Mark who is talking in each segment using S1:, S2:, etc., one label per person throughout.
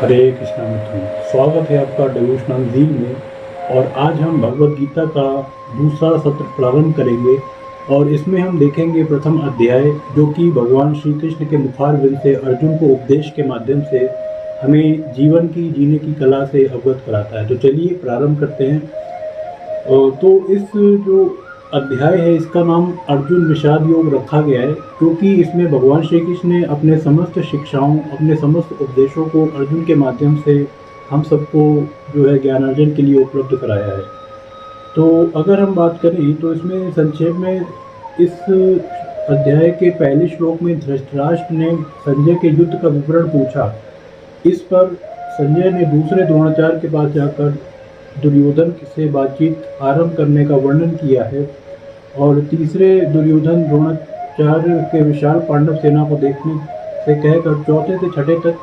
S1: हरे कृष्णा मित्रों, स्वागत है आपका डिवोशनल ज़ील में। और आज हम भगवद गीता का दूसरा सत्र प्रारंभ करेंगे और इसमें हम देखेंगे प्रथम अध्याय, जो कि भगवान श्री कृष्ण के मुखारविंद से अर्जुन को उपदेश के माध्यम से हमें जीवन की जीने की कला से अवगत कराता है। तो चलिए प्रारंभ करते हैं। तो इस जो अध्याय है इसका नाम अर्जुन विषाद योग रखा गया है, क्योंकि इसमें भगवान श्री कृष्ण ने अपने समस्त शिक्षाओं, अपने समस्त उपदेशों को अर्जुन के माध्यम से हम सबको जो है ज्ञानार्जन के लिए उपलब्ध कराया है। तो अगर हम बात करें तो इसमें संक्षेप में इस अध्याय के पहले श्लोक में धृतराष्ट्र ने संजय के युद्ध का विवरण पूछा। इस पर संजय ने दूसरे द्रोणाचार्य के पास जाकर दुर्योधन से बातचीत आरंभ करने का वर्णन किया है। और तीसरे दुर्योधन द्रोणाचार्य के विशाल पांडव सेना को देखने से कहकर चौथे से छठे तक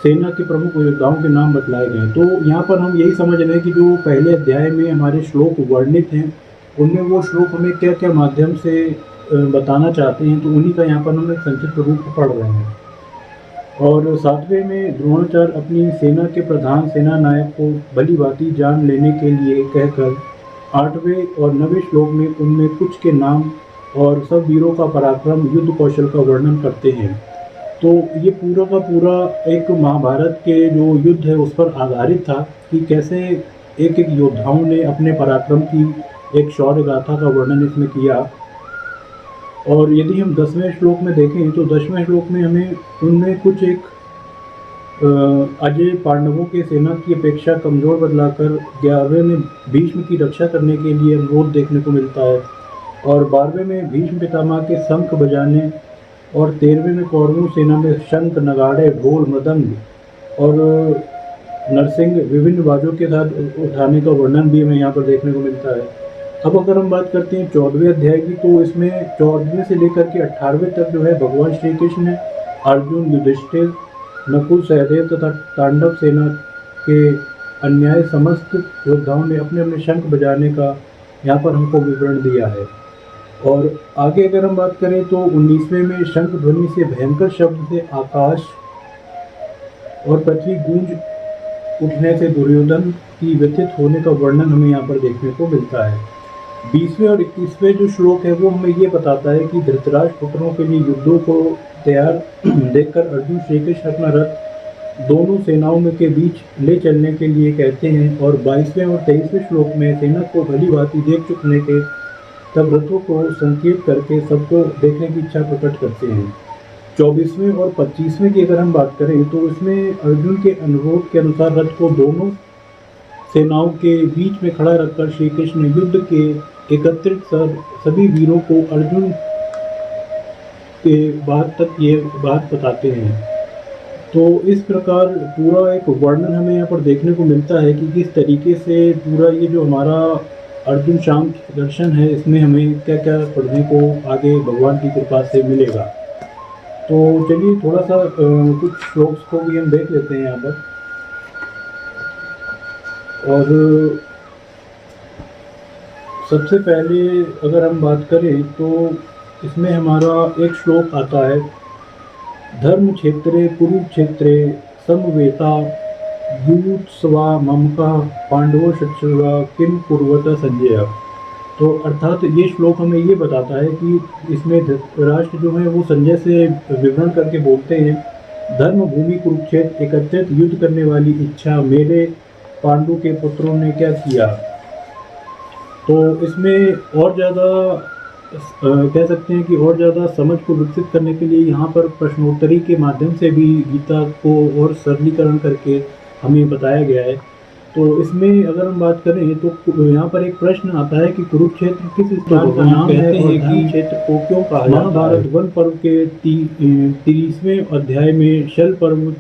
S1: सेना के प्रमुख योद्धाओं के नाम बतलाए गए। तो यहाँ पर हम यही समझ रहे हैं कि जो पहले अध्याय में हमारे श्लोक वर्णित हैं, उनमें वो श्लोक हमें क्या क्या माध्यम से बताना चाहते हैं, तो उन्हीं का यहाँ पर हम एक संक्षिप्त रूप पढ़ रहे हैं। और सातवें में द्रोणाचार्य अपनी सेना के प्रधान सेना नायक को भली भांति जान लेने के लिए कहकर आठवें और नवें श्लोक में उनमें कुछ के नाम और सब वीरों का पराक्रम, युद्ध कौशल का वर्णन करते हैं। तो ये पूरा का पूरा एक महाभारत के जो युद्ध है उस पर आधारित था कि कैसे एक एक योद्धाओं ने अपने पराक्रम की एक शौर्य गाथा का वर्णन इसमें किया। और यदि हम 10वें श्लोक में देखें तो 10वें श्लोक में हमें उनमें कुछ एक अजय पांडवों के सेना की अपेक्षा कमजोर बदलाकर 11वें में भीष्म की रक्षा करने के लिए अनुरोध देखने को मिलता है। और 12वें में भीष्म पितामह के शंख बजाने और 13वें में कौरवों सेना में शंख, नगाड़े, ढोल, मृदंग और नरसिंह विभिन्न बाजों के साथ उठाने का वर्णन भी हमें यहाँ पर देखने को मिलता है। अब अगर हम बात करते हैं 14वें अध्याय की, तो इसमें 14वें से लेकर के 18वें तक जो है भगवान श्री कृष्ण ने अर्जुन, युधिष्ठिर, नकुल, सहदेव तथा तांडव सेना के अन्याय समस्त योद्धाओं ने अपने अपने शंख बजाने का यहाँ पर हमको विवरण दिया है। और आगे अगर हम बात करें तो 19वें में शंख ध्वनि से भयंकर शब्द से आकाश और पृथ्वी गूंज उठने से दुर्योधन की व्यथित होने का वर्णन हमें यहाँ पर देखने को मिलता है। 20वें और 21वें जो श्लोक है वो हमें ये बताता है कि धृतराष्ट्र पुत्रों के लिए युद्धों को तैयार देखकर अर्जुन श्री कृष्ण अपना रथ दोनों सेनाओं में के बीच ले चलने के लिए कहते हैं। और 22वें और 23वें श्लोक में सेना को भली भांति देख चुकने के तब रथों को संकेत करके सबको देखने की इच्छा प्रकट करते हैं। 24वें और 25वें की अगर हम बात करें तो इसमें अर्जुन के अनुरोध के अनुसार रथ को दोनों सेनाओं के बीच में खड़ा रखकर श्री कृष्ण युद्ध के एकत्रित सभी वीरों को अर्जुन के बाद तक ये बात बताते हैं। तो इस प्रकार पूरा एक वर्णन हमें यहाँ पर देखने को मिलता है कि किस तरीके से पूरा ये जो हमारा अर्जुन सांख्य दर्शन है, इसमें हमें क्या क्या पढ़ने को आगे भगवान की कृपा से मिलेगा। तो चलिए थोड़ा सा कुछ श्लोक्स को भी हम देख लेते हैं यहाँ पर। और सबसे पहले अगर हम बात करें तो इसमें हमारा एक श्लोक आता है, धर्म क्षेत्रे कुरुक्षेत्रे समवेता युयुत्सवा ममका पांडवो शत्रुवा किम कुर्वत संजय। तो अर्थात ये श्लोक हमें ये बताता है कि इसमें धृतराष्ट्र जो है वो संजय से विवरण करके बोलते हैं, धर्म भूमि कुरुक्षेत्र एकत्रित युद्ध करने वाली इच्छा मेरे पांडु के पुत्रों ने क्या किया। तो इसमें और ज़्यादा कह सकते हैं कि और ज़्यादा समझ को विकसित करने के लिए यहाँ पर प्रश्नोत्तरी के माध्यम से भी गीता को और सरलीकरण करके हमें बताया गया है। तो इसमें अगर हम बात करें तो यहाँ पर एक प्रश्न आता है कि कुरुक्षेत्र किस स्थान का नाम है और कि क्षेत्र को क्यों कहा जाता है। महाभारत वन पर्व के 30वें अध्याय में शल पर्व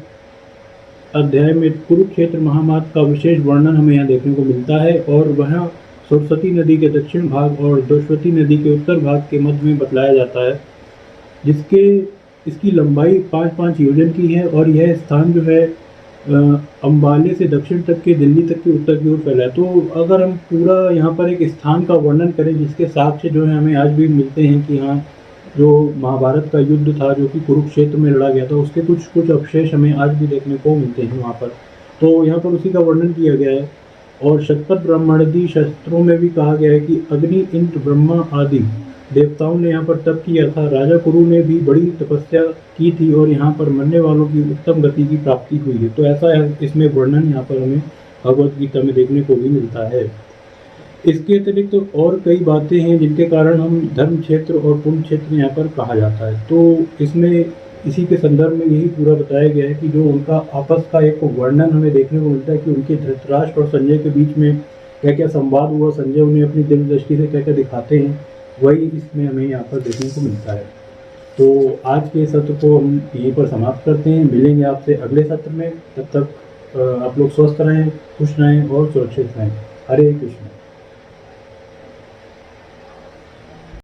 S1: अध्याय में कुरुक्षेत्र महामात का विशेष वर्णन हमें यहाँ देखने को मिलता है। और वह सरस्वती नदी के दक्षिण भाग और द्रौपदी नदी के उत्तर भाग के मध्य में बतलाया जाता है, इसकी लंबाई 5-5 योजन की है। और यह स्थान जो है अंबाले से दक्षिण तक के दिल्ली तक के उत्तर की ओर फैला है। तो अगर हम पूरा यहाँ पर एक स्थान का वर्णन करें जिसके साक्ष्य जो है हमें आज भी मिलते हैं कि हाँ जो महाभारत का युद्ध था, जो कि कुरुक्षेत्र में लड़ा गया था, उसके कुछ कुछ अवशेष हमें आज भी देखने को मिलते हैं वहाँ पर। तो यहाँ पर उसी का वर्णन किया गया है। और शतपथ ब्रह्मणादि शास्त्रों में भी कहा गया है कि अग्नि, इंद्र, ब्रह्मा आदि देवताओं ने यहाँ पर तप किया था। राजा कुरु ने भी बड़ी तपस्या की थी और यहाँ पर मरने वालों की उत्तम गति की प्राप्ति हुई है। तो ऐसा है, इसमें वर्णन यहाँ पर हमें भगवत गीता में देखने को भी मिलता है। इसके अतिरिक्त तो और कई बातें हैं जिनके कारण हम धर्म क्षेत्र और पुण्य क्षेत्र यहाँ पर कहा जाता है। तो इसमें इसी के संदर्भ में यही पूरा बताया गया है कि जो उनका आपस का एक वर्णन हमें देखने को मिलता है कि उनके धृतराष्ट्र और संजय के बीच में क्या क्या संवाद हुआ, संजय उन्हें अपनी दिव्य दृष्टि से क्या क्या दिखाते हैं, वही इसमें हमें यहाँ पर देखने को मिलता है। तो आज के सत्र को हम यहीं पर समाप्त करते हैं। मिलेंगे आपसे अगले सत्र में। तब तक आप लोग स्वस्थ रहें, खुश रहें और सुरक्षित रहें। हरे कृष्ण।